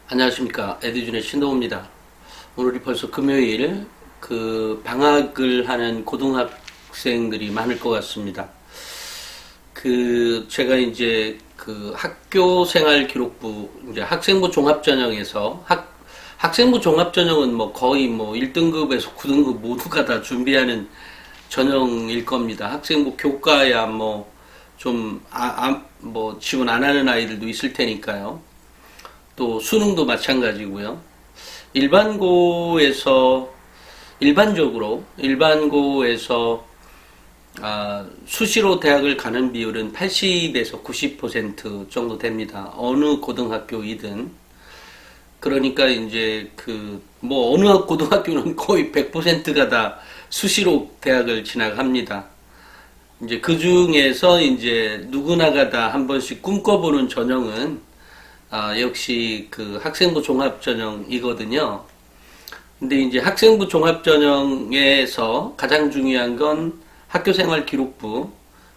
안녕하십니까. 에듀준의 신동호입니다. 오늘이 벌써 금요일, 방학을 하는 고등학생들이 많을 것 같습니다. 제가 이제 학교 생활 기록부, 이제 학생부 종합전형에서, 학생부 종합전형은 뭐 거의 뭐 1등급에서 9등급 모두가 다 준비하는 전형일 겁니다. 학생부 교과야 뭐 뭐 지원 안 하는 아이들도 있을 테니까요. 또 수능도 마찬가지고요. 일반고에서 수시로 대학을 가는 비율은 80에서 90% 정도 됩니다. 어느 고등학교이든. 그러니까 이제 뭐 어느 고등학교는 거의 100%가 다 수시로 대학을 진학합니다. 이제 그 중에서 이제 누구나가 다 한 번씩 꿈꿔보는 전형은 역시 학생부 종합전형이거든요. 근데 이제 학생부 종합전형에서 가장 중요한 건 학교생활 기록부,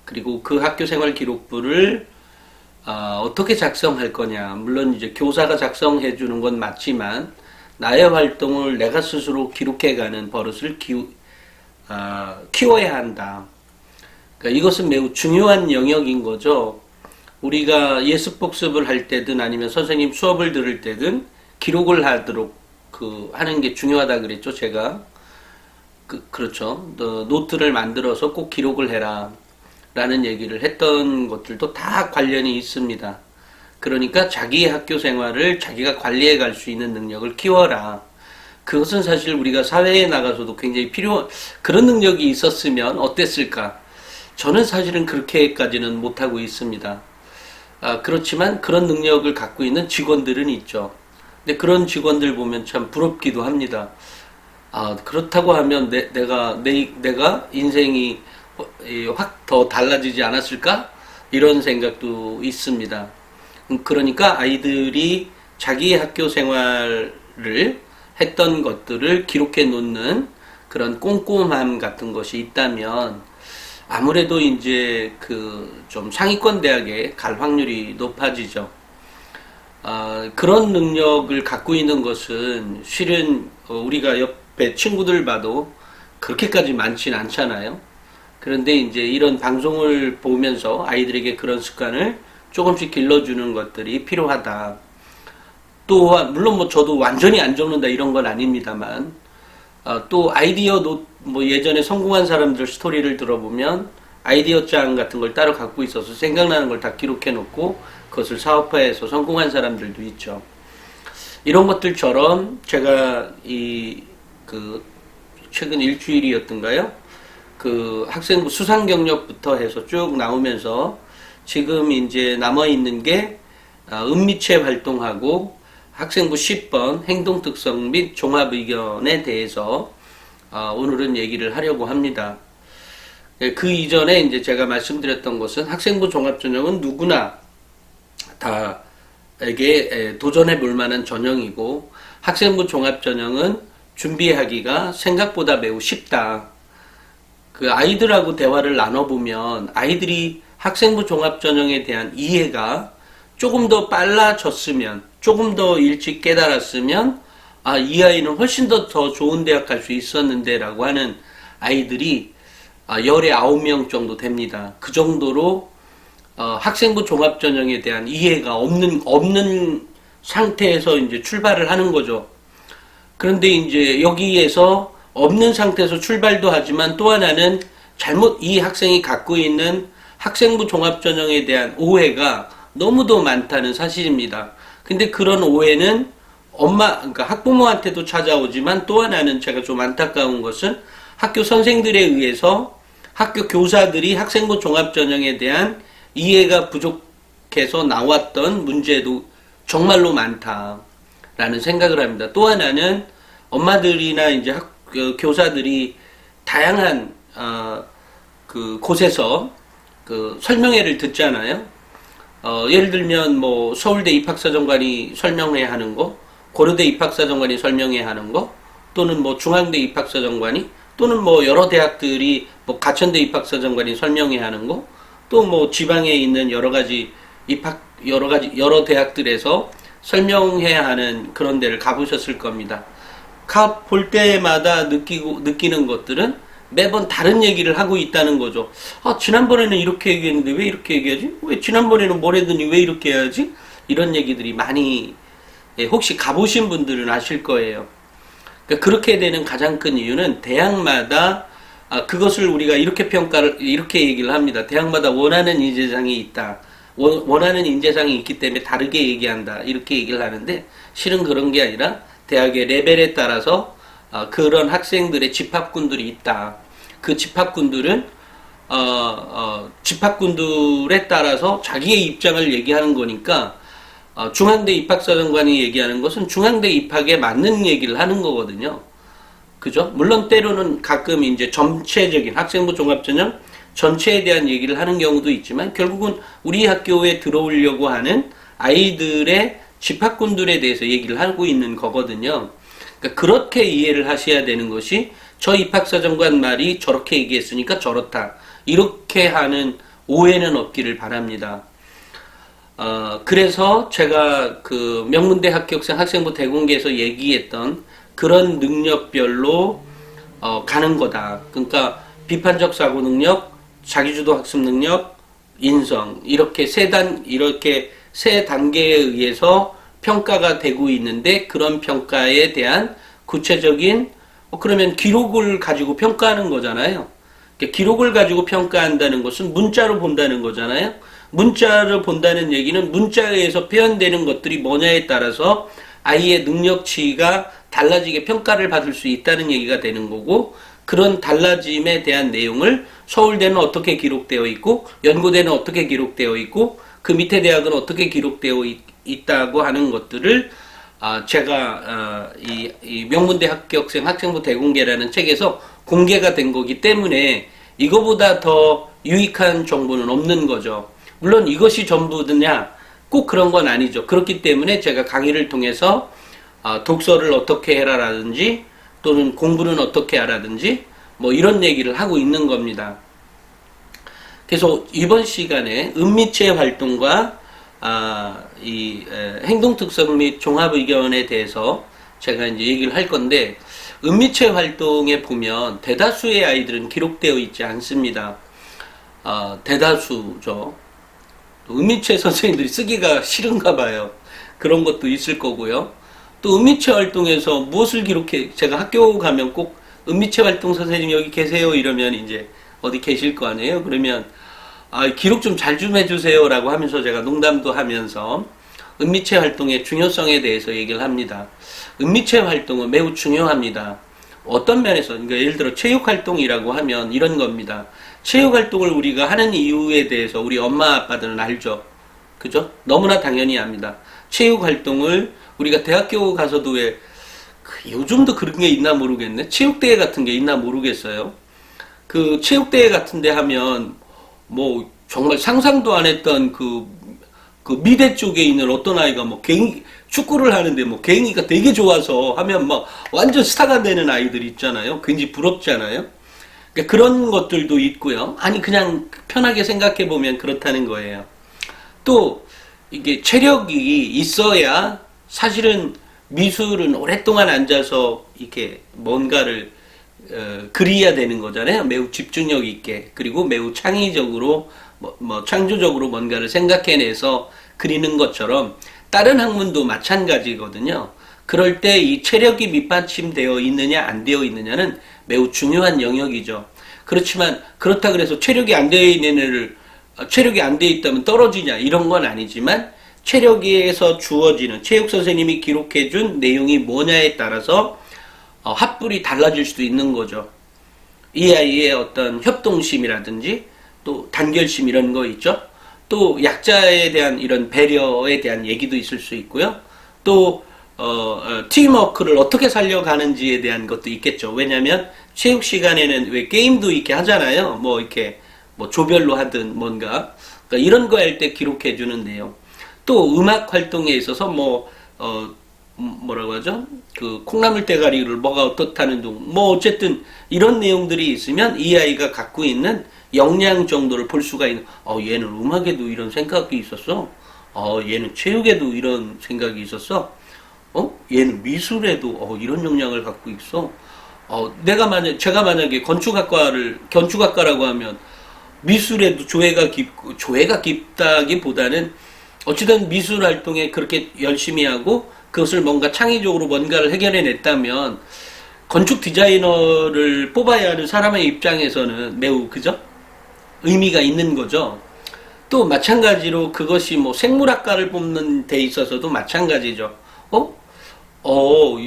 그리고 그 학교생활 기록부를 어떻게 작성할 거냐. 물론 이제 교사가 작성해 주는 건 맞지만 나의 활동을 내가 스스로 기록해가는 버릇을 키워야 한다. 그러니까 이것은 매우 중요한 영역인 거죠. 우리가 예습복습을 할 때든 아니면 선생님 수업을 들을 때든 기록을 하도록 하는 게 중요하다 그랬죠, 제가. 그렇죠. 노트를 만들어서 꼭 기록을 해라. 라는 얘기를 했던 것들도 다 관련이 있습니다. 그러니까 자기의 학교 생활을 자기가 관리해 갈 수 있는 능력을 키워라. 그것은 사실 우리가 사회에 나가서도 굉장히 그런 능력이 있었으면 어땠을까? 저는 사실은 그렇게까지는 못하고 있습니다. 그렇지만 그런 능력을 갖고 있는 직원들은 있죠. 근데 그런 직원들 보면 참 부럽기도 합니다. 그렇다고 하면 내가 인생이 확 더 달라지지 않았을까? 이런 생각도 있습니다. 그러니까 아이들이 자기의 학교 생활을 했던 것들을 기록해 놓는 그런 꼼꼼함 같은 것이 있다면 아무래도 이제 좀 상위권 대학에 갈 확률이 높아지죠. 그런 능력을 갖고 있는 것은 실은 우리가 옆에 친구들 봐도 그렇게까지 많진 않잖아요. 그런데 이제 이런 방송을 보면서 아이들에게 그런 습관을 조금씩 길러주는 것들이 필요하다. 또한 물론 뭐 저도 완전히 안 적는다 이런 건 아닙니다만 또 뭐 예전에 성공한 사람들 스토리를 들어보면 아이디어 장 같은 걸 따로 갖고 있어서 생각나는 걸 다 기록해 놓고 그것을 사업화해서 성공한 사람들도 있죠. 이런 것들처럼 제가 최근 일주일이었던가요? 학생부 수상 경력부터 해서 쭉 나오면서 지금 이제 남아있는 게 은미체 활동하고 학생부 10번 행동 특성 및 종합 의견에 대해서 오늘은 얘기를 하려고 합니다. 그 이전에 이제 제가 말씀드렸던 것은 학생부 종합전형은 누구나 다에게 도전해 볼 만한 전형이고 학생부 종합전형은 준비하기가 생각보다 매우 쉽다. 아이들하고 대화를 나눠보면 아이들이 학생부 종합전형에 대한 이해가 조금 더 빨라졌으면, 조금 더 일찍 깨달았으면 이 아이는 훨씬 더 좋은 대학 갈 수 있었는데 라고 하는 아이들이 열에 9명 정도 됩니다. 그 정도로 학생부 종합전형에 대한 이해가 없는 상태에서 이제 출발을 하는 거죠. 그런데 이제 여기에서 없는 상태에서 출발도 하지만 또 하나는 이 학생이 갖고 있는 학생부 종합전형에 대한 오해가 너무도 많다는 사실입니다. 근데 그런 오해는 그러니까 학부모한테도 찾아오지만 또 하나는 제가 좀 안타까운 것은 학교 선생들에 의해서 학교 교사들이 학생부 종합전형에 대한 이해가 부족해서 나왔던 문제도 정말로 많다라는 생각을 합니다. 또 하나는 엄마들이나 이제 교사들이 다양한 곳에서 설명회를 듣잖아요. 예를 들면 뭐 서울대 입학사정관이 설명회 하는 거, 고려대 입학사정관이 설명회 하는 거, 또는 뭐 중앙대 입학사정관이, 또는 뭐 여러 대학들이 뭐 가천대 입학사정관이 설명회 하는 거, 또 뭐 지방에 있는 여러 대학들에서 설명해야 하는 그런 데를 가보셨을 겁니다. 가 볼 때마다 느끼는 것들은 매번 다른 얘기를 하고 있다는 거죠. 아, 지난번에는 이렇게 얘기했는데 왜 이렇게 얘기하지? 왜 지난번에는 뭘 했더니 왜 이렇게 해야지? 이런 얘기들이 많이, 혹시 가보신 분들은 아실 거예요. 그러니까 그렇게 되는 가장 큰 이유는 대학마다 그것을 우리가 이렇게 얘기를 합니다. 대학마다 원하는 인재상이 있다. 원하는 인재상이 있기 때문에 다르게 얘기한다. 이렇게 얘기를 하는데 실은 그런 게 아니라 대학의 레벨에 따라서 그런 학생들의 집합군들이 있다. 그 집합군들은 집합군들에 따라서 자기의 입장을 얘기하는 거니까 중앙대 입학사정관이 얘기하는 것은 중앙대 입학에 맞는 얘기를 하는 거거든요. 그죠? 물론 때로는 가끔 이제 전체적인 학생부 종합전형 전체에 대한 얘기를 하는 경우도 있지만 결국은 우리 학교에 들어오려고 하는 아이들의 집합군들에 대해서 얘기를 하고 있는 거거든요. 그러니까 그렇게 이해를 하셔야 되는 것이 저 입학사정관 말이 저렇게 얘기했으니까 저렇다. 이렇게 하는 오해는 없기를 바랍니다. 그래서 제가 그 명문대 합격생 학생부 대공개에서 얘기했던 그런 능력별로 가는 거다. 그러니까 비판적 사고 능력, 자기주도 학습 능력, 인성 이렇게 세 단계에 의해서 평가가 되고 있는데 그런 평가에 대한 구체적인 그러면 기록을 가지고 평가하는 거잖아요. 그러니까 기록을 가지고 평가한다는 것은 문자로 본다는 거잖아요. 문자를 본다는 얘기는 문자에 의해서 표현되는 것들이 뭐냐에 따라서 아이의 능력치가 달라지게 평가를 받을 수 있다는 얘기가 되는 거고 그런 달라짐에 대한 내용을 서울대는 어떻게 기록되어 있고 연고대는 어떻게 기록되어 있고 그 밑에 대학은 어떻게 기록되어 있다고 하는 것들을 제가 이 명문대 합격생 학생부 대공개라는 책에서 공개가 된 거기 때문에 이거보다 더 유익한 정보는 없는 거죠. 물론 이것이 전부냐 꼭 그런 건 아니죠. 그렇기 때문에 제가 강의를 통해서 독서를 어떻게 해라라든지 또는 공부는 어떻게 하라든지 뭐 이런 얘기를 하고 있는 겁니다. 그래서 이번 시간에 은미체 활동과 이 행동특성 및 종합의견에 대해서 제가 이제 얘기를 할 건데 은미체 활동에 보면 대다수의 아이들은 기록되어 있지 않습니다. 대다수죠. 은미체 선생님들이 쓰기가 싫은가 봐요. 그런 것도 있을 거고요. 또 은미체 활동에서 무엇을 기록해? 제가 학교 가면 꼭 은미체 활동 선생님 여기 계세요 이러면 이제 어디 계실 거 아니에요? 그러면 기록 좀 잘 좀 해주세요 라고 하면서 제가 농담도 하면서 은미체 활동의 중요성에 대해서 얘기를 합니다. 은미체 활동은 매우 중요합니다. 어떤 면에서 그러니까 예를 들어 체육 활동이라고 하면 이런 겁니다. 체육 활동을 우리가 하는 이유에 대해서 우리 엄마 아빠들은 알죠. 그죠? 너무나 당연히 압니다. 체육 활동을 우리가 대학교 가서도 왜 요즘도 그런 게 있나 모르겠네. 체육대회 같은 게 있나 모르겠어요. 그 체육대회 같은 데 하면 뭐 정말 상상도 안 했던 그 미대 쪽에 있는 어떤 아이가 뭐 축구를 하는데 뭐 갱이가 되게 좋아서 하면 막 완전 스타가 되는 아이들 있잖아요. 굉장히 부럽잖아요. 그러니까 그런 것들도 있고요. 아니 그냥 편하게 생각해 보면 그렇다는 거예요. 또 이게 체력이 있어야 사실은 미술은 오랫동안 앉아서 이렇게 뭔가를 그려야 되는 거잖아요. 매우 집중력 있게 그리고 매우 창의적으로 창조적으로 뭔가를 생각해내서 그리는 것처럼 다른 학문도 마찬가지거든요. 그럴 때 이 체력이 밑받침되어 있느냐 안 되어 있느냐는 매우 중요한 영역이죠. 그렇지만 그렇다 그래서 체력이 안 되어 있는 애를 체력이 안 되어 있다면 떨어지냐 이런 건 아니지만 체력에서 주어지는 체육 선생님이 기록해준 내용이 뭐냐에 따라서 합불이 달라질 수도 있는 거죠. 이 아이의 어떤 협동심이라든지 또 단결심 이런 거 있죠. 또 약자에 대한 이런 배려에 대한 얘기도 있을 수 있고요. 또 팀워크를 어떻게 살려가는지에 대한 것도 있겠죠. 왜냐하면 체육 시간에는 왜 게임도 이렇게 하잖아요. 뭐 이렇게 뭐 조별로 하든 뭔가 그러니까 이런 거 할 때 기록해 주는 내용. 또 음악 활동에 있어서 뭐라고 하죠? 그 콩나물 대가리를 뭐가 어떻다는 둥 뭐 어쨌든 이런 내용들이 있으면 이 아이가 갖고 있는 역량 정도를 볼 수가 있는 얘는 음악에도 이런 생각이 있었어. 얘는 체육에도 이런 생각이 있었어. 얘는 미술에도 이런 역량을 갖고 있어. 제가 만약에 건축학과라고 하면 미술에도 조예가 깊다기보다는 어찌든 미술 활동에 그렇게 열심히 하고 그것을 뭔가 창의적으로 뭔가를 해결해냈다면 건축 디자이너를 뽑아야 하는 사람의 입장에서는 매우 그죠? 의미가 있는 거죠. 또 마찬가지로 그것이 뭐 생물학과를 뽑는 데 있어서도 마찬가지죠.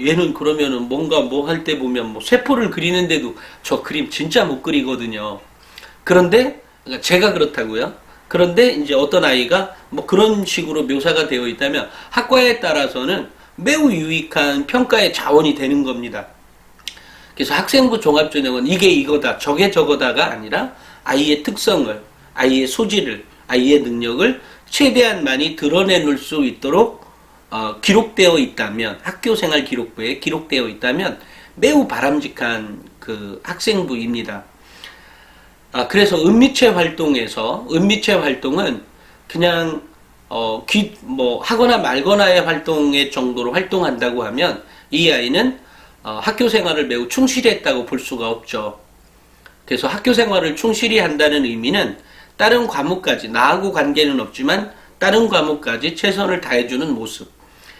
얘는 그러면은 뭔가 뭐 할 때 보면 뭐 세포를 그리는데도 저 그림 진짜 못 그리거든요. 그런데 그러니까 제가 그렇다고요. 그런데 이제 어떤 아이가 뭐 그런 식으로 묘사가 되어 있다면 학과에 따라서는 매우 유익한 평가의 자원이 되는 겁니다. 그래서 학생부 종합전형은 이게 이거다, 저게 저거다가 아니라 아이의 특성을, 아이의 소질을, 아이의 능력을 최대한 많이 드러내놓을 수 있도록 기록되어 있다면, 학교생활 기록부에 기록되어 있다면 매우 바람직한 그 학생부입니다. 그래서 은미체 활동은 그냥 하거나 말거나의 활동의 정도로 활동한다고 하면 이 아이는 학교 생활을 매우 충실히 했다고 볼 수가 없죠. 그래서 학교 생활을 충실히 한다는 의미는 다른 과목까지, 나하고 관계는 없지만 다른 과목까지 최선을 다해주는 모습,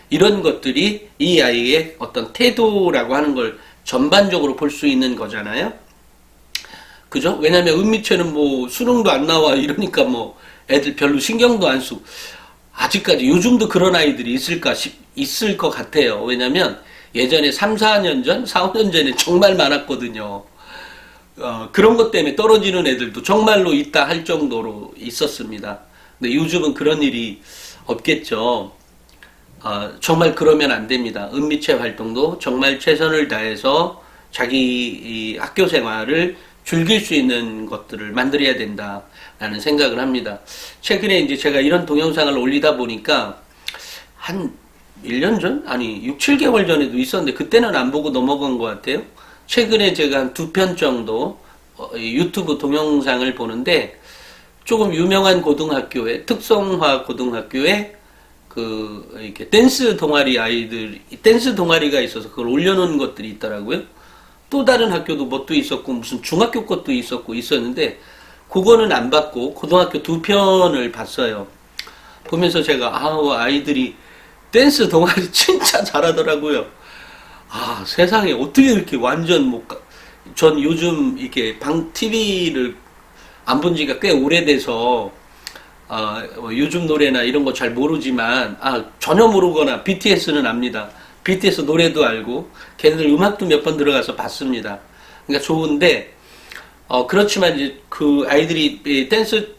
이런 것들이 이 아이의 어떤 태도라고 하는 걸 전반적으로 볼 수 있는 거잖아요. 그죠? 왜냐면 은미체는 뭐 수능도 안 나와 이러니까 뭐 애들 별로 신경도 안 쓰고, 아직까지 요즘도 그런 아이들이 있을 것 같아요. 왜냐면 예전에 3, 4년 전, 4, 5년 전에 정말 많았거든요. 그런 것 때문에 떨어지는 애들도 정말로 있다 할 정도로 있었습니다. 근데 요즘은 그런 일이 없겠죠. 정말 그러면 안 됩니다. 은미체 활동도 정말 최선을 다해서 자기 이 학교 생활을 즐길 수 있는 것들을 만들어야 된다라는 생각을 합니다. 최근에 이제 제가 이런 동영상을 올리다 보니까 한 1년 전? 아니 6, 7개월 전에도 있었는데 그때는 안 보고 넘어간 것 같아요. 최근에 제가 한 2편 정도 유튜브 동영상을 보는데 조금 유명한 고등학교에, 특성화 고등학교에 이렇게 댄스 동아리가 있어서 그걸 올려놓은 것들이 있더라고요. 또 다른 학교도 뭣도 있었고 무슨 중학교 것도 있었는데 그거는 안 봤고 고등학교 2편을 봤어요. 보면서 제가 아이들이 댄스 동아리 진짜 잘하더라고요. 세상에 어떻게 이렇게 완전 전 요즘 이렇게 TV를 안 본 지가 꽤 오래돼서 요즘 노래나 이런 거 잘 모르지만 전혀 모르거나 BTS는 압니다. BTS 노래도 알고 걔네들 음악도 몇 번 들어가서 봤습니다. 그러니까 좋은데 그렇지만 이제 그 아이들이 댄스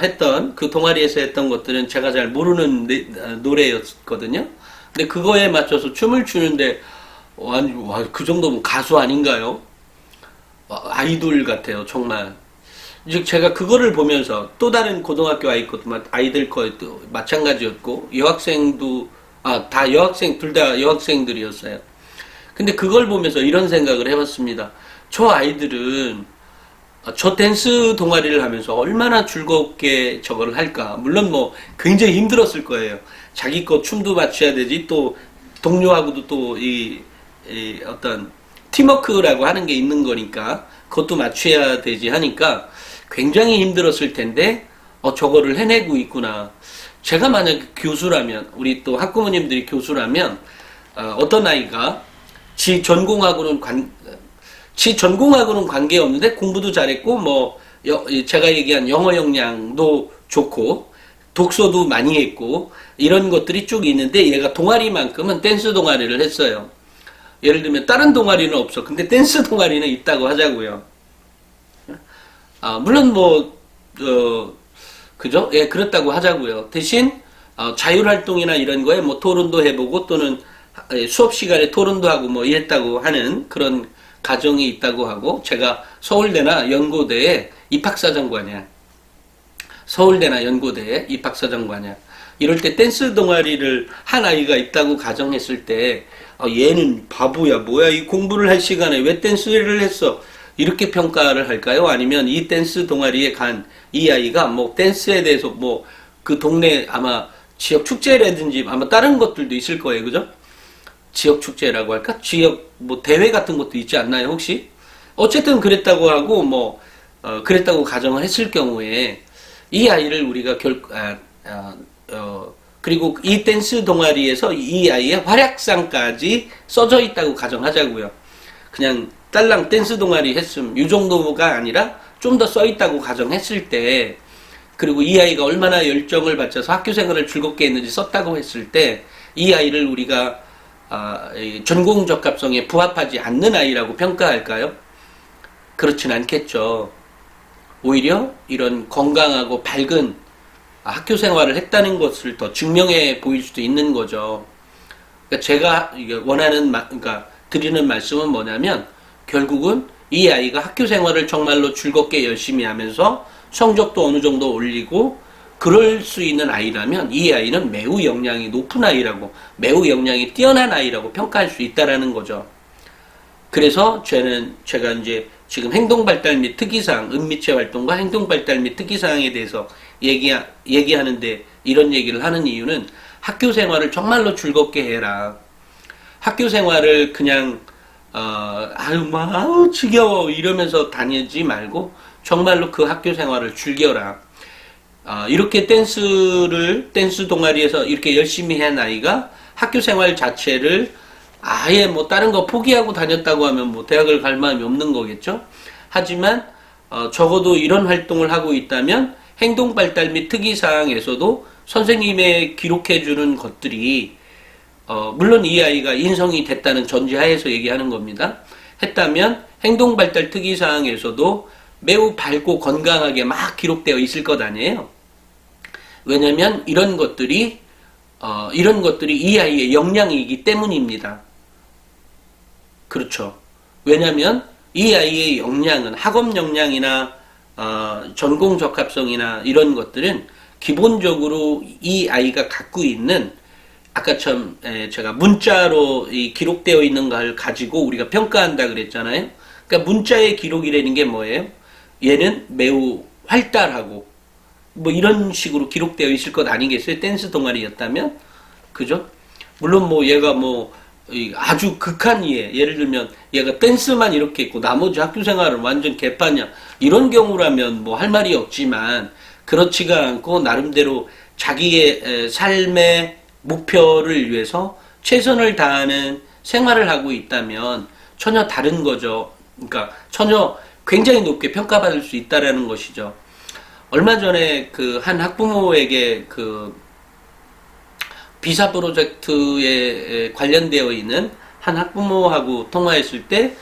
했던 그 동아리에서 했던 것들은 제가 잘 모르는 노래였거든요. 근데 그거에 맞춰서 춤을 추는데 그 정도면 가수 아닌가요? 아이돌 같아요, 정말. 즉 제가 그거를 보면서 또 다른 고등학교 아이들 거에도 마찬가지였고 여학생도 둘 다 여학생들이었어요. 근데 그걸 보면서 이런 생각을 해봤습니다. 저 아이들은 저 댄스 동아리를 하면서 얼마나 즐겁게 저걸 할까. 물론 뭐 굉장히 힘들었을 거예요. 자기 거 춤도 맞춰야 되지, 또 동료하고도 또 이 어떤 팀워크라고 하는 게 있는 거니까 그것도 맞춰야 되지 하니까 굉장히 힘들었을 텐데 저거를 해내고 있구나. 제가 만약 교수라면, 우리 또 학부모님들이 교수라면 어떤 아이가 지 전공하고는 관계없는데 공부도 잘했고 제가 얘기한 영어 역량도 좋고 독서도 많이 했고 이런 것들이 쭉 있는데 얘가 동아리만큼은 댄스 동아리를 했어요. 예를 들면 다른 동아리는 없어. 근데 댄스 동아리는 있다고 하자고요. 물론 그죠? 예, 그렇다고 하자고요. 대신 자율활동이나 이런 거에 토론도 해보고 또는 수업 시간에 토론도 하고 이랬다고 하는 그런 가정이 있다고 하고, 제가 서울대나 연고대에 입학사정관이야. 이럴 때 댄스 동아리를 한 아이가 있다고 가정했을 때 얘는 바보야, 뭐야, 이 공부를 할 시간에 왜 댄스를 했어, 이렇게 평가를 할까요? 아니면 이 댄스 동아리에 간 이 아이가 댄스에 대해서 그 동네 아마 지역 축제라든지 아마 다른 것들도 있을 거예요. 그죠? 지역 축제라고 할까? 지역 뭐 대회 같은 것도 있지 않나요, 혹시? 어쨌든 그랬다고 하고 그랬다고 가정을 했을 경우에 이 아이를 우리가 그리고 이 댄스 동아리에서 이 아이의 활약상까지 써져 있다고 가정하자고요. 그냥 딸랑 댄스 동아리 했음 이 정도가 아니라 좀 더 써 있다고 가정했을 때, 그리고 이 아이가 얼마나 열정을 바쳐서 학교 생활을 즐겁게 했는지 썼다고 했을 때 이 아이를 우리가 전공 적합성에 부합하지 않는 아이라고 평가할까요? 그렇진 않겠죠. 오히려 이런 건강하고 밝은 학교 생활을 했다는 것을 더 증명해 보일 수도 있는 거죠. 그러니까 제가 원하는, 그러니까 드리는 말씀은 뭐냐면, 결국은 이 아이가 학교 생활을 정말로 즐겁게 열심히 하면서 성적도 어느 정도 올리고 그럴 수 있는 아이라면 이 아이는 매우 역량이 높은 아이라고, 매우 역량이 뛰어난 아이라고 평가할 수 있다라는 거죠. 그래서 제가 이제 지금 행동발달 및 특이사항, 은미체 활동과 행동발달 및 특이사항에 대해서 얘기하는데 이런 얘기를 하는 이유는, 학교 생활을 정말로 즐겁게 해라. 학교 생활을 그냥 지겨워 이러면서 다니지 말고 정말로 그 학교 생활을 즐겨라. 이렇게 댄스 동아리에서 이렇게 열심히 한 아이가 학교 생활 자체를 아예 뭐 다른 거 포기하고 다녔다고 하면 뭐 대학을 갈 마음이 없는 거겠죠. 하지만 적어도 이런 활동을 하고 있다면 행동 발달 및 특이 사항에서도 선생님의 기록해 주는 것들이 물론 이 아이가 인성이 됐다는 전제하에서 얘기하는 겁니다. 했다면 행동 발달 특이 사항에서도 매우 밝고 건강하게 막 기록되어 있을 것 아니에요. 왜냐면 이런 것들이 이 아이의 역량이기 때문입니다. 그렇죠. 왜냐면 이 아이의 역량은 학업 역량이나 전공 적합성이나 이런 것들은 기본적으로 이 아이가 갖고 있는, 아까처럼 제가 문자로 기록되어 있는 걸 가지고 우리가 평가한다 그랬잖아요. 그러니까 문자의 기록이라는 게 뭐예요? 얘는 매우 활달하고 뭐 이런 식으로 기록되어 있을 것 아니겠어요? 댄스 동아리였다면? 그죠? 물론 뭐 얘가 뭐 아주 극한 예를 들면 얘가 댄스만 이렇게 있고 나머지 학교 생활은 완전 개판이야, 이런 경우라면 뭐 할 말이 없지만, 그렇지가 않고 나름대로 자기의 삶의 목표를 위해서 최선을 다하는 생활을 하고 있다면 전혀 다른 거죠. 그러니까 전혀 굉장히 높게 평가받을 수 있다라는 것이죠. 얼마 전에 그 한 학부모에게 그 비사 프로젝트에 관련되어 있는 한 학부모하고 통화했을 때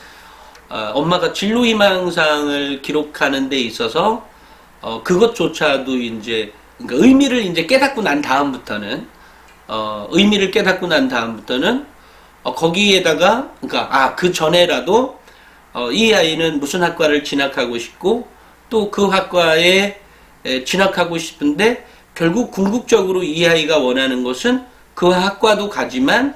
엄마가 진로희망상을 기록하는 데 있어서 그것조차도 이제 그러니까 의미를 이제 깨닫고 난 다음부터는 거기에다가 그러니까 그 전에라도 이 아이는 무슨 학과를 진학하고 싶고 또 그 학과에 진학하고 싶은데 결국 궁극적으로 이 아이가 원하는 것은 그 학과도 가지만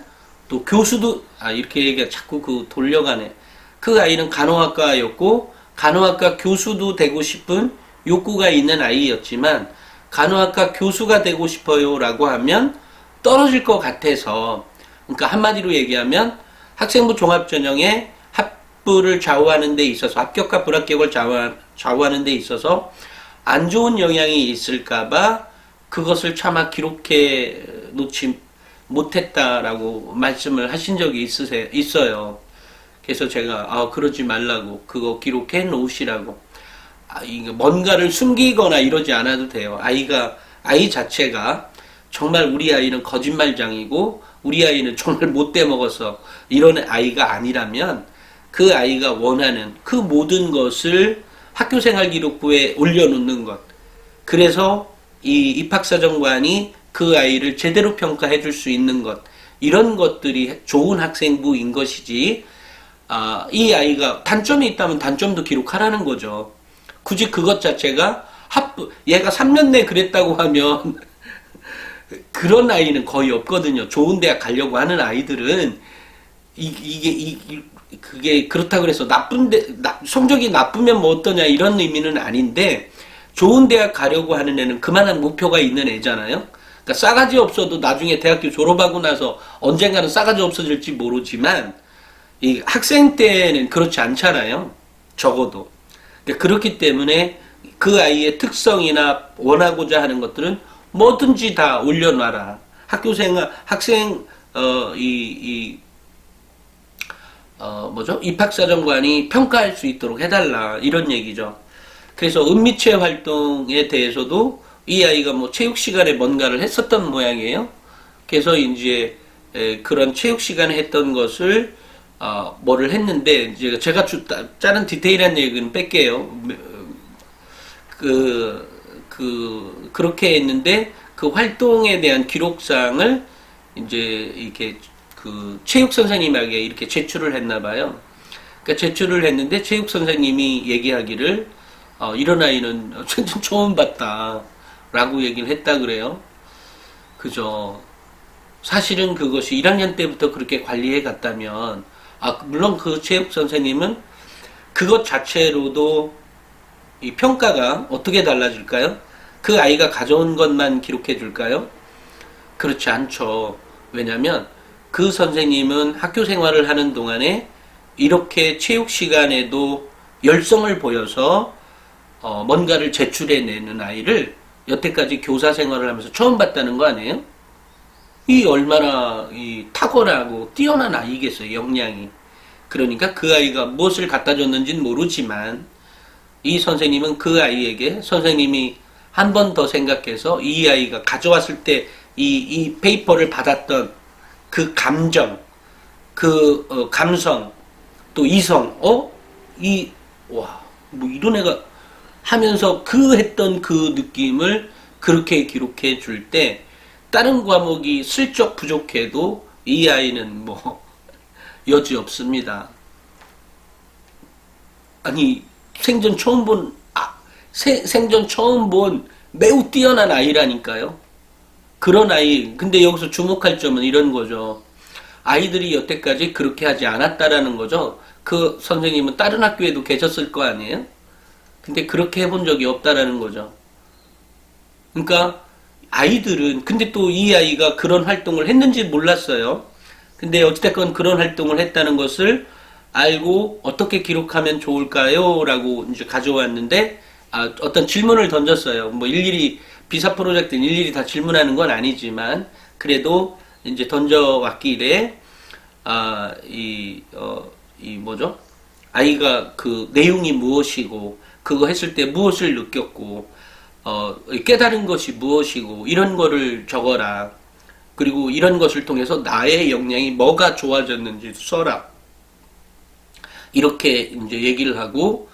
또 교수도 이렇게 얘기가 자꾸 돌려가네. 그 아이는 간호학과였고 간호학과 교수도 되고 싶은 욕구가 있는 아이였지만 간호학과 교수가 되고 싶어요 라고 하면 떨어질 것 같아서, 그러니까 한마디로 얘기하면 학생부 종합전형에 합부를 좌우하는 데 있어서, 합격과 불합격을 좌우하는 데 있어서 안 좋은 영향이 있을까봐 그것을 차마 기록해 놓지 못했다라고 말씀을 하신 적이 있어요. 그래서 제가 그러지 말라고, 그거 기록해 놓으시라고. 뭔가를 숨기거나 이러지 않아도 돼요. 아이 자체가 정말 우리 아이는 거짓말장이고 우리 아이는 정말 못돼 먹어서 이런 아이가 아니라면 그 아이가 원하는 그 모든 것을 학교생활 기록부에 올려놓는 것, 그래서 이 입학사정관이 그 아이를 제대로 평가해 줄 수 있는 것, 이런 것들이 좋은 학생부인 것이지, 이 아이가 단점이 있다면 단점도 기록하라는 거죠. 굳이 그것 자체가 얘가 3년 내 그랬다고 하면 그런 아이는 거의 없거든요. 좋은 대학 가려고 하는 아이들은 그게 그렇다고 해서 성적이 나쁘면 뭐 어떠냐 이런 의미는 아닌데, 좋은 대학 가려고 하는 애는 그만한 목표가 있는 애잖아요. 그러니까 싸가지 없어도 나중에 대학교 졸업하고 나서 언젠가는 싸가지 없어질지 모르지만 이 학생 때는 그렇지 않잖아요. 적어도. 그렇기 때문에 그 아이의 특성이나 원하고자 하는 것들은 뭐든지 다 올려놔라. 학생, 뭐죠? 입학사정관이 평가할 수 있도록 해달라. 이런 얘기죠. 그래서 은미체 활동에 대해서도 이 아이가 뭐 체육 시간에 뭔가를 했었던 모양이에요. 그래서 이제 그런 체육 시간에 했던 것을 뭐를 했는데 이제 제가 짜는 디테일한 얘기는 뺄게요. 그렇게 했는데 그 활동에 대한 기록상을 이제 이렇게 그 체육 선생님에게 이렇게 제출을 했나 봐요. 그러니까 제출을 했는데 체육 선생님이 얘기하기를 이런 아이는 완전 처음 봤다 라고 얘기를 했다 그래요. 그죠. 사실은 그것이 1학년 때부터 그렇게 관리해 갔다면 물론 그 체육 선생님은 그것 자체로도 이 평가가 어떻게 달라질까요? 그 아이가 가져온 것만 기록해 줄까요? 그렇지 않죠. 왜냐면 그 선생님은 학교 생활을 하는 동안에 이렇게 체육 시간에도 열성을 보여서 뭔가를 제출해내는 아이를 여태까지 교사 생활을 하면서 처음 봤다는 거 아니에요? 이 얼마나 탁월하고 뛰어난 아이겠어요, 역량이. 그러니까 그 아이가 무엇을 갖다 줬는지는 모르지만 이 선생님은 그 아이에게 선생님이 한 번 더 생각해서 이 아이가 가져왔을 때 이 페이퍼를 받았던 그 감정, 그 감성, 또 이성, 뭐 이런 애가 하면서 했던 그 느낌을 그렇게 기록해 줄 때 다른 과목이 슬쩍 부족해도 이 아이는 뭐 여지 없습니다. 아니 생전 처음 본 매우 뛰어난 아이라니까요. 그런 아이. 근데 여기서 주목할 점은 이런 거죠. 아이들이 여태까지 그렇게 하지 않았다라는 거죠. 그 선생님은 다른 학교에도 계셨을 거 아니에요? 근데 그렇게 해본 적이 없다라는 거죠. 그러니까 아이들은 근데 또 이 아이가 그런 활동을 했는지 몰랐어요. 근데 어찌됐건 그런 활동을 했다는 것을 알고 어떻게 기록하면 좋을까요? 라고 이제 가져왔는데 어떤 질문을 던졌어요. 뭐 일일이 비사 프로젝트는 일일이 다 질문하는 건 아니지만 그래도 이제 던져왔길래 뭐죠? 아이가 그 내용이 무엇이고 그거 했을 때 무엇을 느꼈고 깨달은 것이 무엇이고 이런 거를 적어라. 그리고 이런 것을 통해서 나의 역량이 뭐가 좋아졌는지 써라. 이렇게 이제 얘기를 하고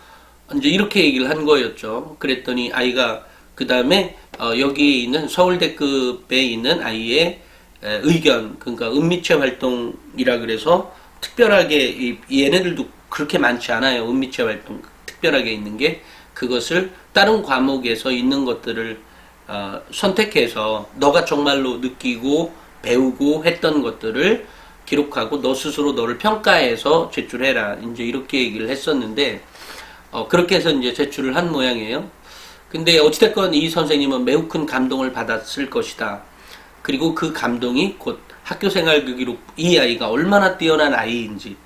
이제 이렇게 얘기를 한 거였죠. 그랬더니 아이가 그 다음에 여기 있는 서울대급에 있는 아이의 의견, 그러니까 은미체 활동이라 그래서 특별하게 얘네들도 그렇게 많지 않아요. 은미체 활동 특별하게 있는 게 그것을 다른 과목에서 있는 것들을 선택해서 너가 정말로 느끼고 배우고 했던 것들을 기록하고 너 스스로 너를 평가해서 제출해라. 이제 이렇게 얘기를 했었는데 그렇게 해서 이제 제출을 한 모양이에요. 근데 어찌됐건 이 선생님은 매우 큰 감동을 받았을 것이다. 그리고 그 감동이 곧 학교생활 그 기록, 이 아이가 얼마나 뛰어난 아이인지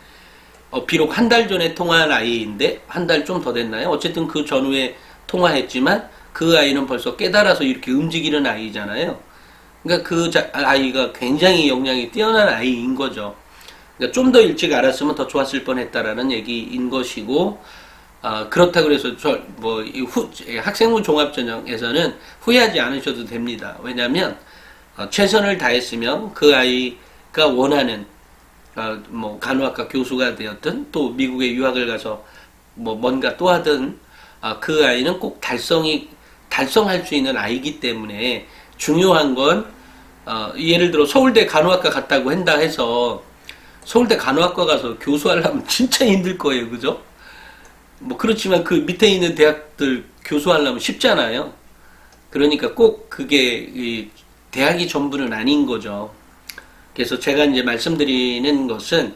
비록 한 달 전에 통화한 아이인데 한 달 좀 더 됐나요? 어쨌든 그 전후에 통화했지만 그 아이는 벌써 깨달아서 이렇게 움직이는 아이잖아요. 그러니까 그 아이가 굉장히 역량이 뛰어난 아이인 거죠. 그러니까 좀 더 일찍 알았으면 더 좋았을 뻔했다라는 얘기인 것이고 그렇다고 해서 학생부 종합전형에서는 후회하지 않으셔도 됩니다. 왜냐하면 최선을 다했으면 그 아이가 원하는 뭐 간호학과 교수가 되었든 또 미국에 유학을 가서 뭐 뭔가 또 하든 그 아이는 꼭 달성할 수 있는 아이기 때문에 중요한 건 예를 들어 서울대 간호학과 갔다고 한다 해서 서울대 간호학과 가서 교수하려면 진짜 힘들 거예요. 그죠? 뭐 그렇지만 그 밑에 있는 대학들 교수하려면 쉽잖아요. 그러니까 꼭 그게 대학이 전부는 아닌 거죠. 그래서 제가 이제 말씀드리는 것은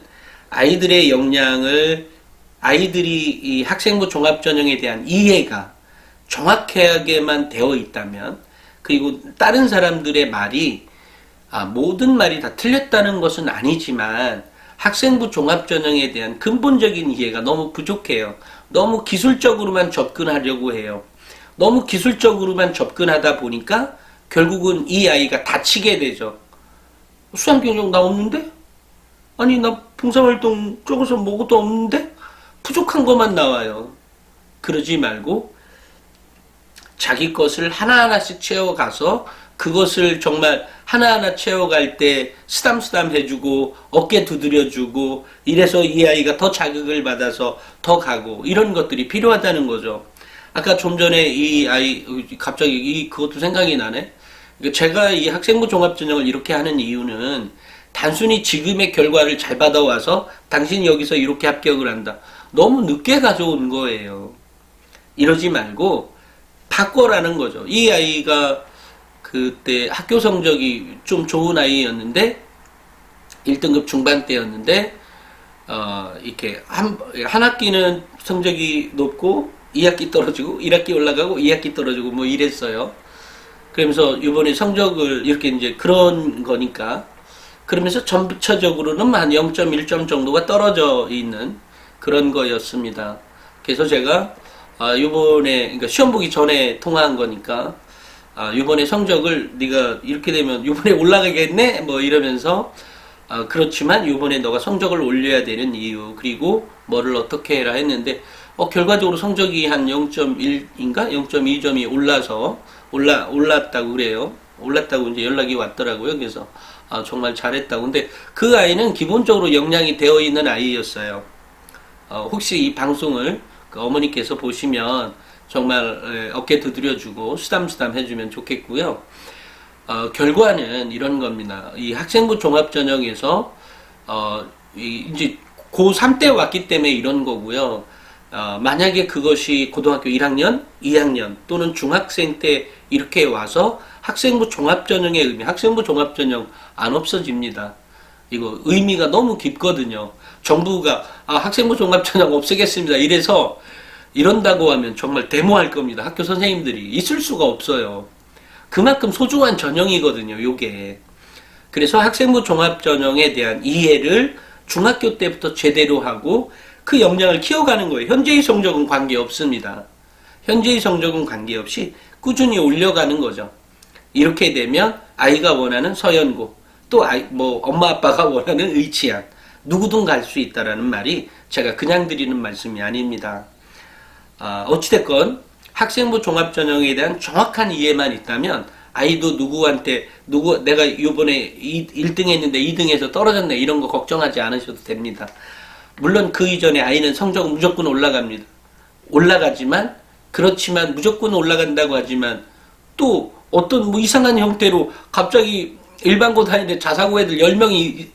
아이들의 역량을 아이들이 이 학생부 종합전형에 대한 이해가 정확하게만 되어 있다면 그리고 다른 사람들의 말이 모든 말이 다 틀렸다는 것은 아니지만 학생부 종합전형에 대한 근본적인 이해가 너무 부족해요. 너무 기술적으로만 접근하려고 해요. 너무 기술적으로만 접근하다 보니까 결국은 이 아이가 다치게 되죠. 수상경력 나 없는데? 아니 나 봉사활동 쪽에서 뭐것도 없는데? 부족한 것만 나와요. 그러지 말고 자기 것을 하나하나씩 채워가서 그것을 정말 하나하나 채워갈 때 쓰담쓰담 해주고 어깨 두드려주고 이래서 이 아이가 더 자극을 받아서 더 가고 이런 것들이 필요하다는 거죠. 아까 좀 전에 이 아이 갑자기 그것도 생각이 나네. 제가 이 학생부 종합전형을 이렇게 하는 이유는 단순히 지금의 결과를 잘 받아와서 당신이 여기서 이렇게 합격을 한다. 너무 늦게 가져온 거예요. 이러지 말고 바꿔라는 거죠. 이 아이가 그때 학교 성적이 좀 좋은 아이였는데 1등급 중반대였는데 이렇게 한 학기는 성적이 높고 2학기 떨어지고 1학기 올라가고 2학기 떨어지고 뭐 이랬어요. 그러면서 이번에 성적을 이렇게 이제 그런 거니까 그러면서 전체적으로는 한 0.1점 정도가 떨어져 있는 그런 거였습니다. 그래서 제가 요번에 그러니까 시험 보기 전에 통화한 거니까 요번에 성적을 네가 이렇게 되면 요번에 올라가겠네 뭐 이러면서 그렇지만 요번에 너가 성적을 올려야 되는 이유 그리고 뭐를 어떻게 해라 했는데 결과적으로 성적이 한 0.1인가 0.2점이 올랐다고 그래요. 올랐다고 이제 연락이 왔더라고요. 그래서 정말 잘했다고. 근데 그 아이는 기본적으로 역량이 되어 있는 아이였어요. 혹시 이 방송을 그 어머니께서 보시면 정말 어깨 두드려주고 수담수담 해주면 좋겠고요. 결과는 이런 겁니다. 이 학생부 종합전형에서 이제 고3 때 왔기 때문에 이런 거고요. 만약에 그것이 고등학교 1학년, 2학년 또는 중학생 때 이렇게 와서 학생부 종합전형의 의미, 학생부 종합전형 안 없어집니다. 이거 의미가 너무 깊거든요. 정부가 학생부 종합전형 없애겠습니다. 이래서 이런다고 하면 정말 데모할 겁니다. 학교 선생님들이 있을 수가 없어요. 그만큼 소중한 전형이거든요. 요게. 그래서 학생부 종합전형에 대한 이해를 중학교 때부터 제대로 하고 그 역량을 키워가는 거예요. 현재의 성적은 관계없습니다. 현재의 성적은 관계없이 꾸준히 올려가는 거죠. 이렇게 되면 아이가 원하는 서연고 또 엄마 아빠가 원하는 의치안 누구든 갈 수 있다라는 말이 제가 그냥 드리는 말씀이 아닙니다. 어찌됐건 학생부 종합전형에 대한 정확한 이해만 있다면 아이도 누구한테 내가 요번에 1등 했는데 2등에서 떨어졌네 이런 거 걱정하지 않으셔도 됩니다. 물론 그 이전에 아이는 성적은 무조건 올라갑니다. 올라가지만 그렇지만 무조건 올라간다고 하지만 또 어떤 이상한 형태로 갑자기 일반고 다니는데 자사고 애들 10명이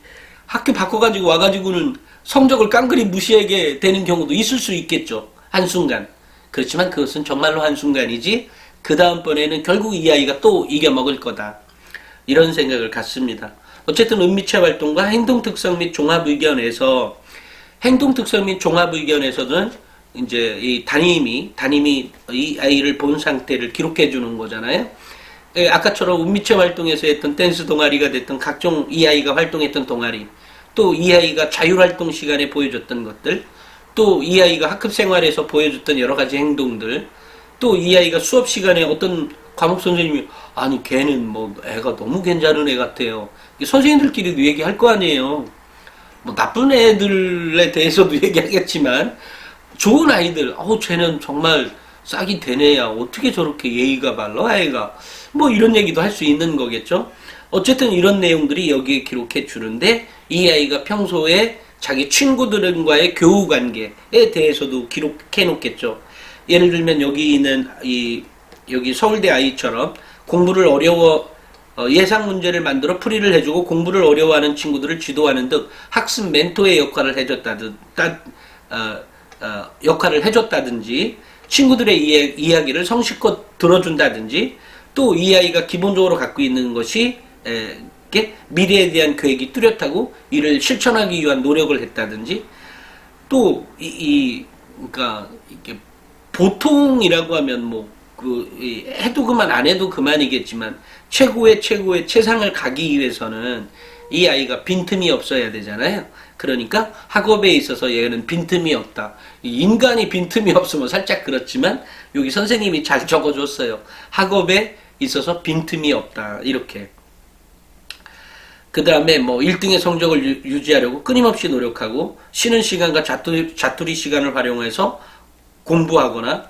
학교 바꿔가지고 와가지고는 성적을 깡그리 무시하게 되는 경우도 있을 수 있겠죠. 한순간. 그렇지만 그것은 정말로 한순간이지 그 다음번에는 결국 이 아이가 또 이겨먹을 거다. 이런 생각을 갖습니다. 어쨌든 은미체 활동과 행동특성 및 종합의견에서 행동특성 및 종합의견에서는 이제 이 담임이 이 아이를 본 상태를 기록해 주는 거잖아요. 아까처럼 은미체 활동에서 했던 댄스 동아리가 됐던 각종 이 아이가 활동했던 동아리, 또 이 아이가 자율활동 시간에 보여줬던 것들, 또 이 아이가 학급 생활에서 보여줬던 여러 가지 행동들, 또 이 아이가 수업 시간에 어떤 과목 선생님이 아니 걔는 뭐 애가 너무 괜찮은 애 같아요. 선생님들끼리도 얘기할 거 아니에요. 뭐 나쁜 애들에 대해서도 얘기하겠지만 좋은 아이들, 쟤는 정말 싹이 되네야. 어떻게 저렇게 예의가 발라 애가. 뭐 이런 얘기도 할 수 있는 거겠죠. 어쨌든 이런 내용들이 여기에 기록해 주는데 이 아이가 평소에 자기 친구들과의 교우 관계에 대해서도 기록해 놓겠죠. 예를 들면 여기 있는 여기 서울대 아이처럼 공부를 예상 문제를 만들어 풀이를 해주고 공부를 어려워하는 친구들을 지도하는 등 학습 멘토의 역할을 해줬다든지 친구들의 이야기를 성실껏 들어준다든지 또 이 아이가 기본적으로 갖고 있는 것이 미래에 대한 계획이 뚜렷하고 이를 실천하기 위한 노력을 했다든지 또 그러니까 이게 보통이라고 하면 해도 그만 안 해도 그만이겠지만 최고의 최상을 가기 위해서는 이 아이가 빈틈이 없어야 되잖아요. 그러니까 학업에 있어서 얘는 빈틈이 없다. 인간이 빈틈이 없으면 살짝 그렇지만 여기 선생님이 잘 적어줬어요. 학업에 있어서 빈틈이 없다. 이렇게. 그 다음에 뭐 1등의 성적을 유지하려고 끊임없이 노력하고 쉬는 시간과 자투리 시간을 활용해서 공부하거나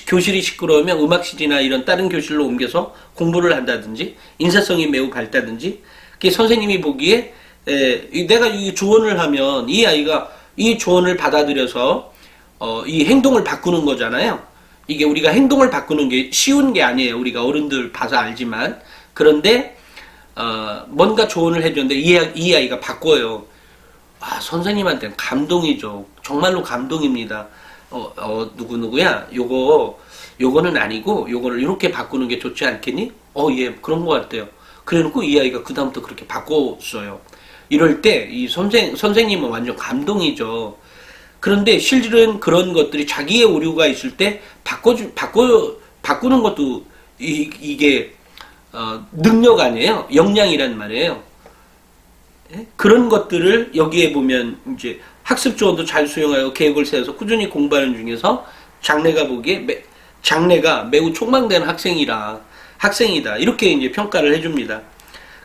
교실이 시끄러우면 음악실이나 이런 다른 교실로 옮겨서 공부를 한다든지 인사성이 매우 밝다든지 선생님이 보기에 내가 이 조언을 하면 이 아이가 이 조언을 받아들여서 이 행동을 바꾸는 거잖아요. 이게 우리가 행동을 바꾸는 게 쉬운 게 아니에요. 우리가 어른들 봐서 알지만 그런데 뭔가 조언을 해줬는데 이 아이가 바꿔요. 선생님한테는 감동이죠. 정말로 감동입니다. 누구야? 요거는 아니고, 요거를 이렇게 바꾸는 게 좋지 않겠니? 예, 그런 것 같아요. 그래 놓고 이 아이가 그다음부터 그렇게 바꿨어요. 이럴 때, 선생님은 완전 감동이죠. 그런데 실은 그런 것들이 자기의 오류가 있을 때 바꾸는 것도 이게, 능력 아니에요. 역량이란 말이에요. 그런 것들을 여기에 보면 이제 학습 조언도 잘 수용하고 계획을 세워서 꾸준히 공부하는 중에서 장래가 매우 촉망되는 학생이다. 이렇게 이제 평가를 해줍니다.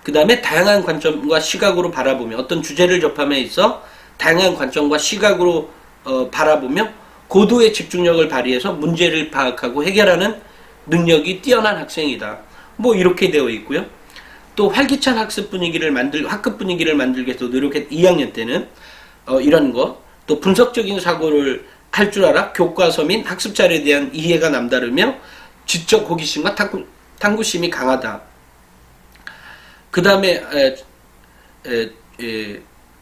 그 다음에 다양한 관점과 시각으로 바라보며 어떤 주제를 접함에 있어 다양한 관점과 시각으로 바라보며 고도의 집중력을 발휘해서 문제를 파악하고 해결하는 능력이 뛰어난 학생이다. 뭐 이렇게 되어 있고요. 또 활기찬 학급 분위기를 만들기 위해서 노력했 2학년 때는 이런 거, 또 분석적인 사고를 할 줄 알아 교과서 및 학습 자료에 대한 이해가 남다르며 지적 호기심과 탐구심이 강하다. 그 다음에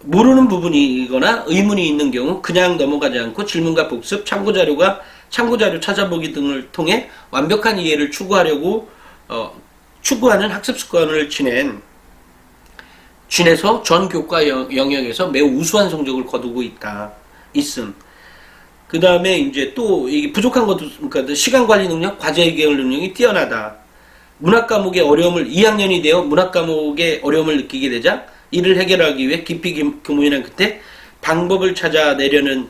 모르는 부분이거나 의문이 있는 경우 그냥 넘어가지 않고 질문과 복습, 참고 자료 찾아보기 등을 통해 완벽한 이해를 추구하는 학습 습관을 지내서 전 교과 영역에서 매우 우수한 성적을 거두고 있음. 그 다음에 이제 또 이게 부족한 것도, 그러니까 시간 관리 능력, 과제 해결 능력이 뛰어나다. 문학 과목의 어려움을 2학년이 되어 문학 과목의 어려움을 느끼게 되자 이를 해결하기 위해 깊이 고민한 끝에 방법을 찾아내려는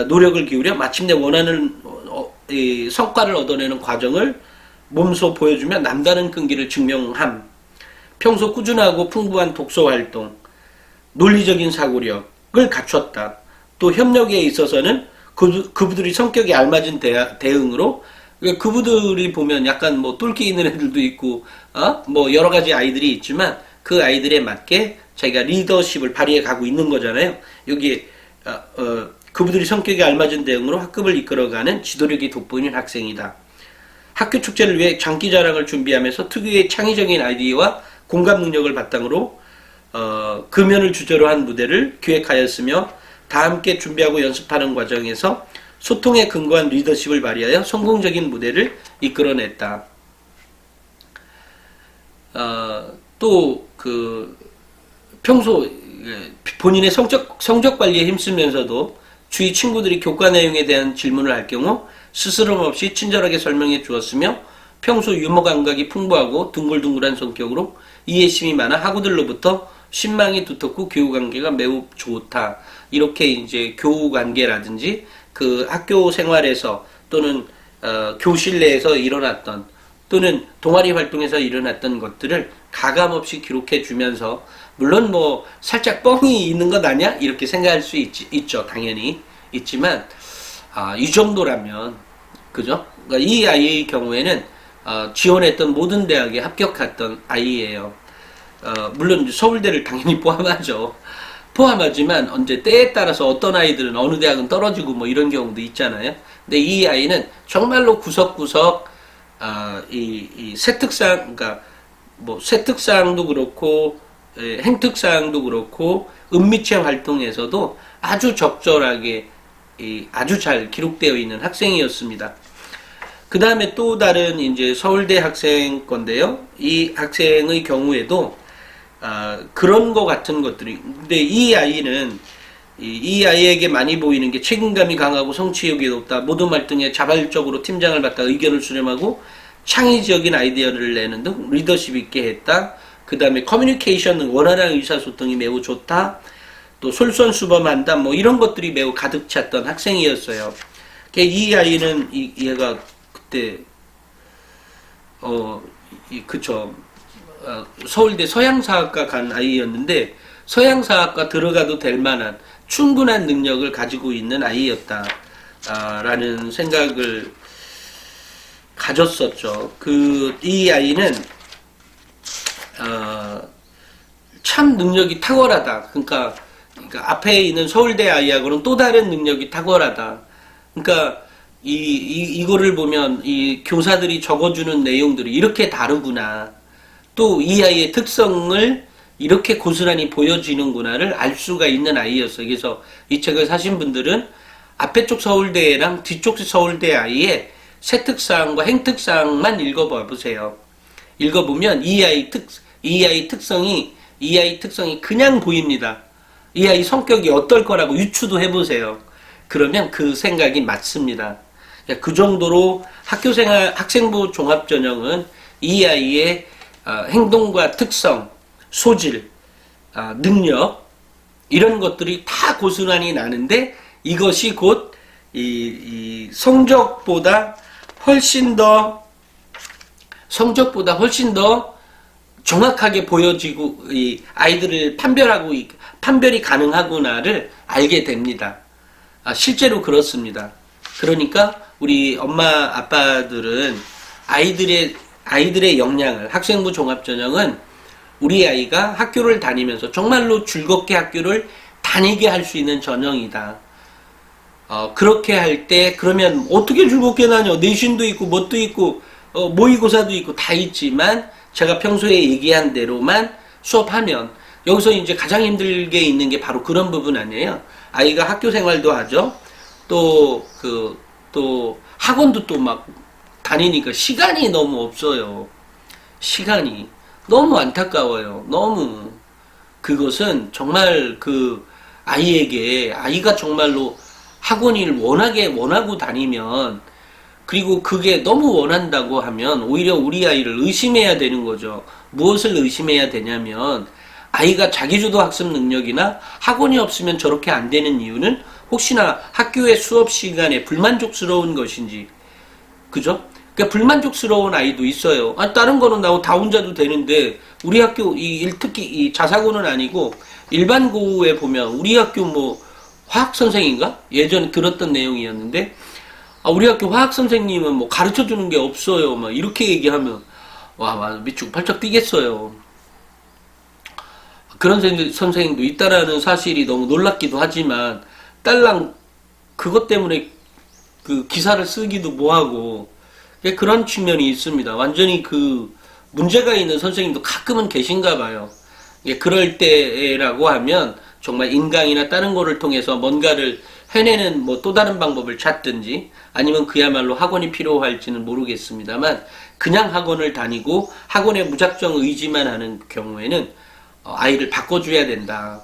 노력을 기울여 마침내 원하는 성과를 얻어내는 과정을 몸소 보여주며 남다른 끈기를 증명함. 평소 꾸준하고 풍부한 독서 활동, 논리적인 사고력을 갖췄다. 또 협력에 있어서는 그분들이 성격에 알맞은 대응으로 그분들이 보면 약간 뭐 똘끼 있는 애들도 있고 뭐 여러 가지 아이들이 있지만 그 아이들에 맞게 자기가 리더십을 발휘해 가고 있는 거잖아요. 여기에 그분들이 성격에 알맞은 대응으로 학급을 이끌어가는 지도력이 돋보이는 학생이다. 학교 축제를 위해 장기자랑을 준비하면서 특유의 창의적인 아이디어와 공감 능력을 바탕으로 금연을 주제로 한 무대를 기획하였으며 다 함께 준비하고 연습하는 과정에서 소통에 근거한 리더십을 발휘하여 성공적인 무대를 이끌어냈다. 또 평소 본인의 성적 관리에 힘쓰면서도 주위 친구들이 교과 내용에 대한 질문을 할 경우 스스럼 없이 친절하게 설명해 주었으며 평소 유머 감각이 풍부하고 둥글둥글한 성격으로 이해심이 많아 학우들로부터 신망이 두텁고 교우 관계가 매우 좋다. 이렇게 이제 교우 관계라든지 그 학교 생활에서 또는 교실 내에서 일어났던 또는 동아리 활동에서 일어났던 것들을 가감없이 기록해 주면서 물론 뭐 살짝 뻥이 있는 것 아니야? 이렇게 생각할 수 있죠. 당연히 있지만 이 정도라면 그죠? 그러니까 이 아이의 경우에는 지원했던 모든 대학에 합격했던 아이예요. 물론 서울대를 당연히 포함하지만 언제 때에 따라서 어떤 아이들은 어느 대학은 떨어지고 뭐 이런 경우도 있잖아요. 근데 이 아이는 정말로 구석구석 이 세특상, 그러니까 뭐 세특상도 그렇고 행특상도 그렇고 은미체 활동에서도 아주 적절하게 아주 잘 기록되어 있는 학생이었습니다. 그 다음에 또 다른 이제 서울대 학생 건데요. 이 학생의 경우에도 그런 거 같은 것들이, 근데 이 아이는 이 아이에게 많이 보이는 게 책임감이 강하고 성취욕이 높다. 모든 활동에 자발적으로 팀장을 맡아 의견을 수렴하고 창의적인 아이디어를 내는 등 리더십 있게 했다. 그 다음에 커뮤니케이션은 원활한 의사소통이 매우 좋다. 또 솔선수범한다. 뭐 이런 것들이 매우 가득 찼던 학생이었어요. 이 아이는 얘가 그때 그쵸. 서울대 서양사학과 간 아이였는데 서양사학과 들어가도 될 만한 충분한 능력을 가지고 있는 아이였다. 라는 생각을 가졌었죠. 이 아이는 참 능력이 탁월하다. 그러니까 앞에 있는 서울대 아이하고는 또 다른 능력이 탁월하다. 그러니까 이거를 보면 이 교사들이 적어주는 내용들이 이렇게 다르구나. 또 이 아이의 특성을 이렇게 고스란히 보여지는구나를 알 수가 있는 아이였어요. 그래서 이 책을 사신 분들은 앞에 쪽 서울대랑 뒤쪽 서울대 아이의 세특사항과 행특사항만 읽어봐 보세요. 읽어보면 이 아이 특성이 그냥 보입니다. 이 아이 성격이 어떨 거라고 유추도 해보세요. 그러면 그 생각이 맞습니다. 그 정도로 학생부 종합전형은 이 아이의 행동과 특성, 소질, 능력 이런 것들이 다 고스란히 나는데 이것이 곧 이 성적보다 훨씬 더 정확하게 보여지고 이 아이들을 판별이 가능하구나를 알게 됩니다. 실제로 그렇습니다. 그러니까 우리 엄마 아빠들은 아이들의 역량을 학생부 종합전형은 우리 아이가 학교를 다니면서 정말로 즐겁게 학교를 다니게 할 수 있는 전형이다. 그렇게 할 때 그러면 어떻게 즐겁게 다녀? 내신도 있고 뭣도 있고 모의고사도 있고 다 있지만 제가 평소에 얘기한 대로만 수업하면 여기서 이제 가장 힘들게 있는 게 바로 그런 부분 아니에요. 아이가 학교 생활도 하죠. 또 학원도 또 막 다니니까 시간이 너무 없어요. 시간이 너무 안타까워요. 너무 그것은 정말 아이가 정말로 학원을 원하고 다니면 그리고 그게 너무 원한다고 하면 오히려 우리 아이를 의심해야 되는 거죠. 무엇을 의심해야 되냐면 아이가 자기주도 학습 능력이나 학원이 없으면 저렇게 안 되는 이유는 혹시나 학교의 수업 시간에 불만족스러운 것인지, 그죠? 그러니까 불만족스러운 아이도 있어요. 다른 거는 나고 다 혼자도 되는데 우리 학교 특히 이 자사고는 아니고 일반 고에 보면 우리 학교 뭐 화학 선생인가? 예전에 들었던 내용이었는데 우리 학교 화학 선생님은 뭐 가르쳐 주는 게 없어요. 막 이렇게 얘기하면 와 미치고 팔짝 뛰겠어요. 그런 선생님도 있다라는 사실이 너무 놀랍기도 하지만 딸랑 그것 때문에 그 기사를 쓰기도 뭐하고 그런 측면이 있습니다. 완전히 문제가 있는 선생님도 가끔은 계신가 봐요. 그럴 때라고 하면 정말 인강이나 다른 거를 통해서 뭔가를 해내는 뭐 또 다른 방법을 찾든지 아니면 그야말로 학원이 필요할지는 모르겠습니다만 그냥 학원을 다니고 학원에 무작정 의지만 하는 경우에는 아이를 바꿔줘야 된다.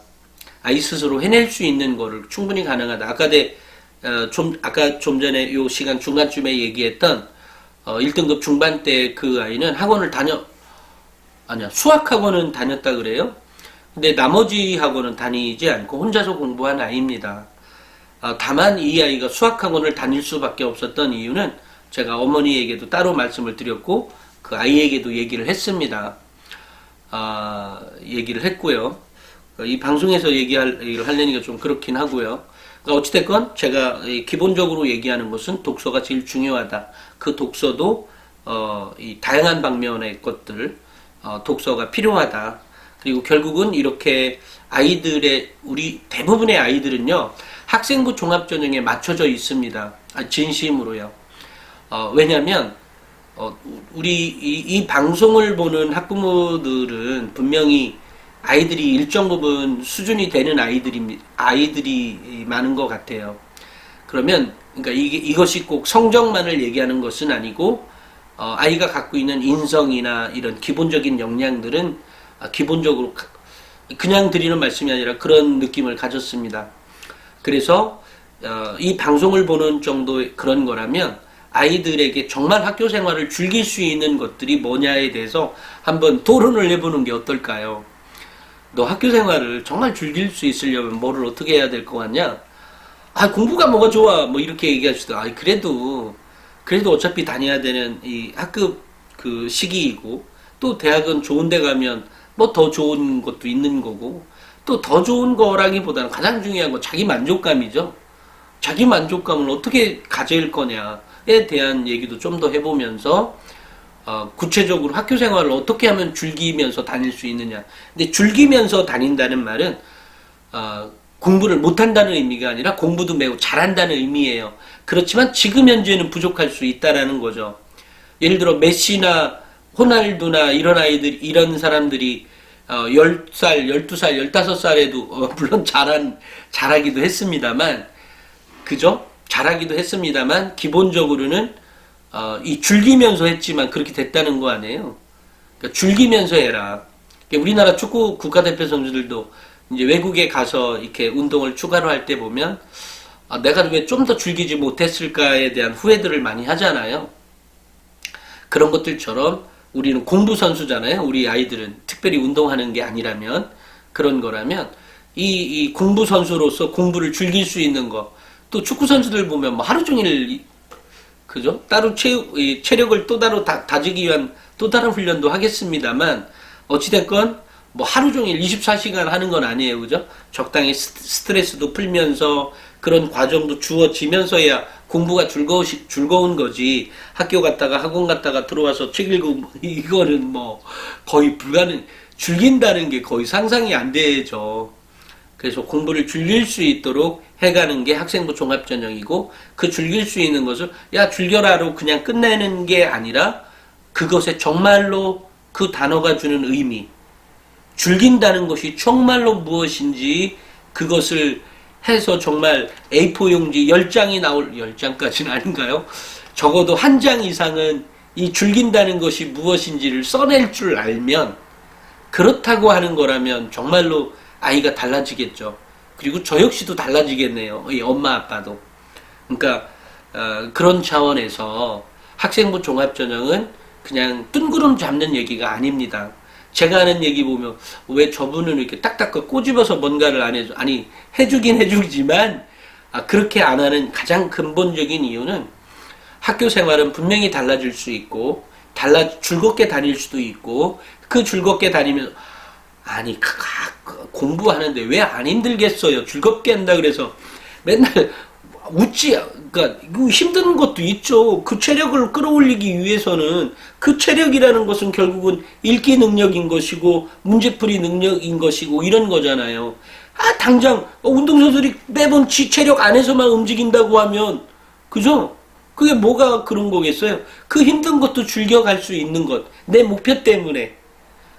아이 스스로 해낼 수 있는 거를 충분히 가능하다. 아까 좀 전에 요 시간 중간쯤에 얘기했던 1등급 중반 때 그 아이는 수학 학원은 다녔다 그래요. 근데 나머지 학원은 다니지 않고 혼자서 공부한 아이입니다. 다만 이 아이가 수학 학원을 다닐 수밖에 없었던 이유는 제가 어머니에게도 따로 말씀을 드렸고 그 아이에게도 얘기를 했습니다. 얘기를 했고요. 이 방송에서 얘기를 하려니까 좀 그렇긴 하고요. 그러니까 어찌됐건 제가 기본적으로 얘기하는 것은 독서가 제일 중요하다. 그 독서도 이 다양한 방면의 것들 독서가 필요하다. 그리고 결국은 이렇게 우리 대부분의 아이들은요 학생부 종합전형에 맞춰져 있습니다. 진심으로요. 왜냐하면 우리 이 방송을 보는 학부모들은 분명히 아이들이 일정 부분 수준이 되는 아이들이 많은 것 같아요. 그러면 그러니까 이것이 꼭 성적만을 얘기하는 것은 아니고 아이가 갖고 있는 인성이나 이런 기본적인 역량들은 기본적으로 그냥 드리는 말씀이 아니라 그런 느낌을 가졌습니다. 그래서 이 방송을 보는 정도의 그런 거라면 아이들에게 정말 학교 생활을 즐길 수 있는 것들이 뭐냐에 대해서 한번 토론을 해보는 게 어떨까요? 너 학교 생활을 정말 즐길 수 있으려면 뭐를 어떻게 해야 될 것 같냐? 아, 공부가 뭐가 좋아. 뭐 이렇게 얘기하시더. 아, 그래도 어차피 다녀야 되는 이 학급 그 시기이고, 또 대학은 좋은 데 가면 뭐 더 좋은 것도 있는 거고, 또 더 좋은 거라기보다는 가장 중요한 건 자기 만족감이죠. 자기 만족감을 어떻게 가질 거냐에 대한 얘기도 좀 더 해보면서, 구체적으로 학교 생활을 어떻게 하면 즐기면서 다닐 수 있느냐. 근데 즐기면서 다닌다는 말은, 공부를 못한다는 의미가 아니라 공부도 매우 잘한다는 의미예요. 그렇지만 지금 현재는 부족할 수 있다라는 거죠. 예를 들어 메시나 호날두나 이런 아이들, 이런 사람들이 10살, 12살, 15살에도 물론 잘하기도 했습니다만, 그죠? 잘하기도 했습니다만 기본적으로는 이 즐기면서 했지만 그렇게 됐다는 거 아니에요. 그러니까 즐기면서 해라. 그러니까 우리나라 축구 국가대표 선수들도 이제 외국에 가서 이렇게 운동을 추가로 할 때 보면 내가 왜 좀 더 즐기지 못했을까에 대한 후회들을 많이 하잖아요. 그런 것들처럼 우리는 공부 선수잖아요. 우리 아이들은 특별히 운동하는 게 아니라면, 그런 거라면 이 공부 선수로서 공부를 즐길 수 있는 거. 또 축구 선수들 보면 뭐 하루 종일, 그죠? 따로 체력을 또 따로 다지기 위한 또 다른 훈련도 하겠습니다만, 어찌됐건 뭐 하루 종일 24시간 하는 건 아니에요. 그죠? 적당히 스트레스도 풀면서 그런 과정도 주어지면서야 공부가 즐거운 거지. 학교 갔다가 학원 갔다가 들어와서 책 읽고 이거는 뭐 거의 즐긴다는 게 거의 상상이 안 되죠. 그래서 공부를 즐길 수 있도록 해가는 게 학생부 종합전형이고, 그 즐길 수 있는 것을 야 즐겨라로 그냥 끝내는 게 아니라 그것에 정말로 그 단어가 주는 의미, 즐긴다는 것이 정말로 무엇인지 그것을 해서 정말 A4 용지 10장이 10장까지는 아닌가요? 적어도 한 장 이상은 이 즐긴다는 것이 무엇인지를 써낼 줄 알면, 그렇다고 하는 거라면 정말로 아이가 달라지겠죠. 그리고 저 역시도 달라지겠네요. 이 엄마 아빠도. 그러니까 그런 차원에서 학생부 종합전형은 그냥 뜬구름 잡는 얘기가 아닙니다. 제가 하는 얘기 보면 왜 저분은 이렇게 딱딱 꼬집어서 뭔가를 안 해줘. 아니, 해주긴 해주지만 그렇게 안 하는 가장 근본적인 이유는 학교 생활은 분명히 달라질 수 있고 즐겁게 다닐 수도 있고, 그 즐겁게 다니면서 아니 공부하는데 왜 안 힘들겠어요. 즐겁게 한다 그래서 맨날 그러니까 힘든 것도 있죠. 그 체력을 끌어올리기 위해서는, 그 체력이라는 것은 결국은 읽기 능력인 것이고 문제풀이 능력인 것이고 이런 거잖아요. 당장 운동선수들이 매번 지 체력 안에서만 움직인다고 하면, 그죠? 그게 뭐가 그런 거겠어요? 그 힘든 것도 즐겨갈 수 있는 것, 내 목표 때문에.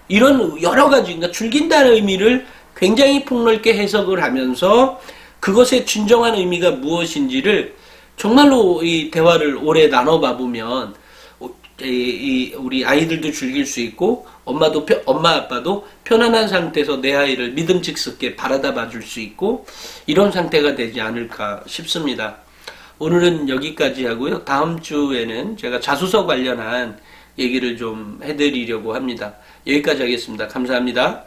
이런 여러 가지, 그러니까 즐긴다는 의미를 굉장히 폭넓게 해석을 하면서 그것의 진정한 의미가 무엇인지를 정말로 이 대화를 오래 나눠봐 보면 우리 아이들도 즐길 수 있고 엄마 아빠도 편안한 상태에서 내 아이를 믿음직스럽게 바라다 봐줄 수 있고, 이런 상태가 되지 않을까 싶습니다. 오늘은 여기까지 하고요. 다음 주에는 제가 자소서 관련한 얘기를 좀 해드리려고 합니다. 여기까지 하겠습니다. 감사합니다.